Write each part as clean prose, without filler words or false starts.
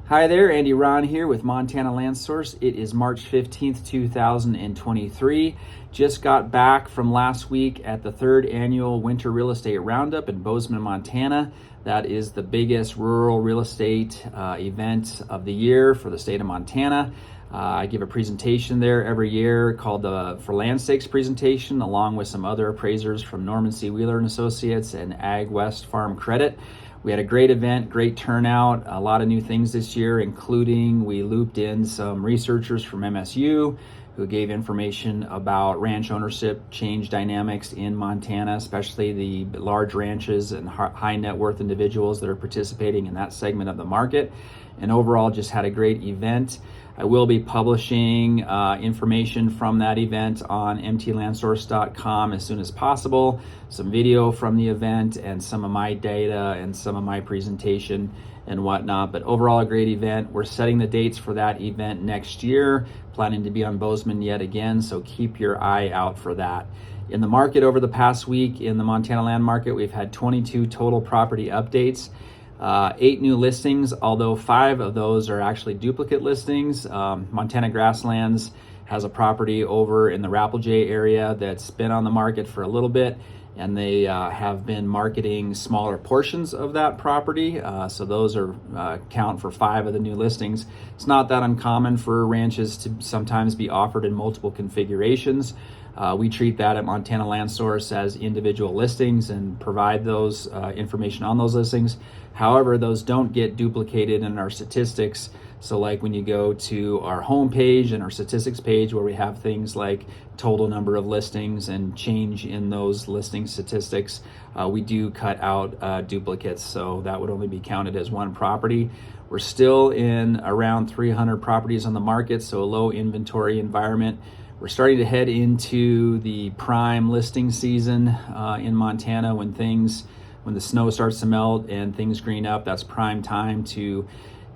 Hi there, Andy Ron here with Montana Land Source. It is March 15th, 2023. Just got back from last week at the 3rd annual Winter Real Estate Roundup in Bozeman, Montana. That is the biggest rural real estate event of the year for the state of Montana. I give a presentation there every year called the For Land Stakes presentation, along with some other appraisers from Norman C. Wheeler and Associates and Ag West Farm Credit. We had a great event, great turnout, a lot of new things this year, including we looped in some researchers from MSU who gave information about ranch ownership change dynamics in Montana, especially the large ranches and high net worth individuals that are participating in that segment of the market. And overall, just had a great event. I will be publishing information from that event on mtlandsource.com as soon as possible, some video from the event and some of my data and some of my presentation and whatnot. But overall, a great event. We're setting the dates for that event next year, planning to be on Bozeman yet again, so keep your eye out for that. In the market over the past week, in the Montana land market, we've had 22 total property updates. 8 new listings, although 5 of those are actually duplicate listings. Montana Grasslands has a property over in the Rapelje area that's been on the market for a little bit, and they have been marketing smaller portions of that property. So those are count for 5 of the new listings. It's not that uncommon for ranches to sometimes be offered in multiple configurations. We treat that at Montana Land Source as individual listings and provide those information on those listings. However, those don't get duplicated in our statistics. So like when you go to our home page and our statistics page where we have things like total number of listings and change in those listing statistics, we do cut out duplicates. So that would only be counted as one property. We're still in around 300 properties on the market, so a low inventory environment. We're starting to head into the prime listing season in Montana when the snow starts to melt and things green up. That's prime time to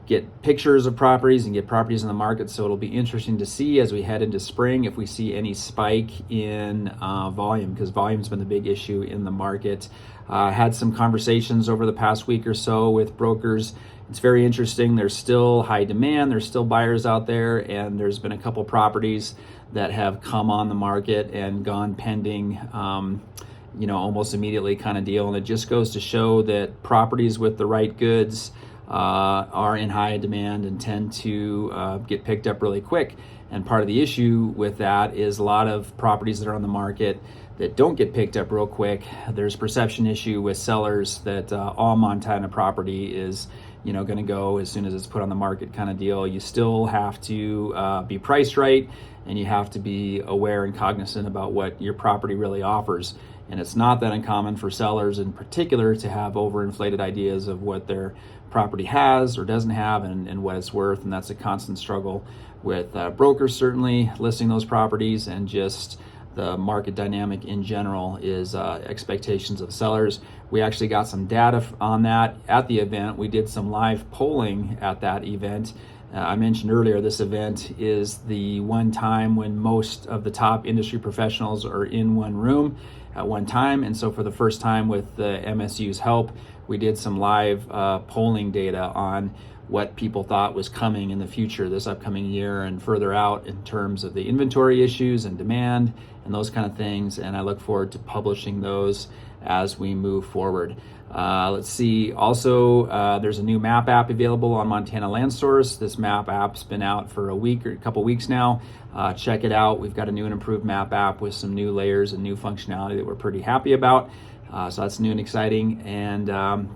get pictures of properties and get properties in the market. So it'll be interesting to see as we head into spring if we see any spike in volume, because volume's been the big issue in the market. Had some conversations over the past week or so with brokers. It's very interesting. There's still high demand. There's still buyers out there, and there's been a couple properties that have come on the market and gone pending, almost immediately kind of deal. And it just goes to show that properties with the right goods are in high demand and tend to get picked up really quick. And part of the issue with that is a lot of properties that are on the market that don't get picked up real quick. There's perception issue with sellers that all Montana property is going to go as soon as it's put on the market kind of deal. You still have to be priced right, and you have to be aware and cognizant about what your property really offers. And it's not that uncommon for sellers in particular to have overinflated ideas of what their property has or doesn't have and what it's worth. And that's a constant struggle with brokers, certainly listing those properties, and just the market dynamic in general is expectations of sellers. We actually got some data on that at the event. We did some live polling at that event. I mentioned earlier, this event is the one time when most of the top industry professionals are in one room at one time. And so for the first time, with the MSU's help, we did some live polling data on what people thought was coming in the future this upcoming year and further out in terms of the inventory issues and demand and those kind of things. And I look forward to publishing those as we move forward. Let's see. Also, there's a new map app available on Montana Land Source. This map app's been out for a week or a couple weeks now. Check it out. We've got a new and improved map app with some new layers and new functionality that we're pretty happy about. So that's new and exciting. And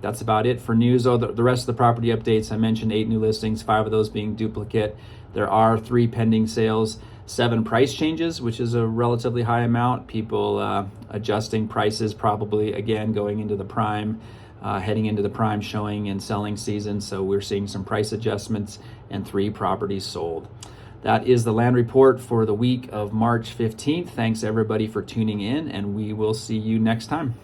that's about it for news. The rest of the property updates, I mentioned 8 new listings, 5 of those being duplicate. There are 3 pending sales, 7 price changes, which is a relatively high amount. People adjusting prices, probably again going into the prime, heading into the prime showing and selling season. So we're seeing some price adjustments, and 3 properties sold. That is the land report for the week of March 15th. Thanks everybody for tuning in, and we will see you next time.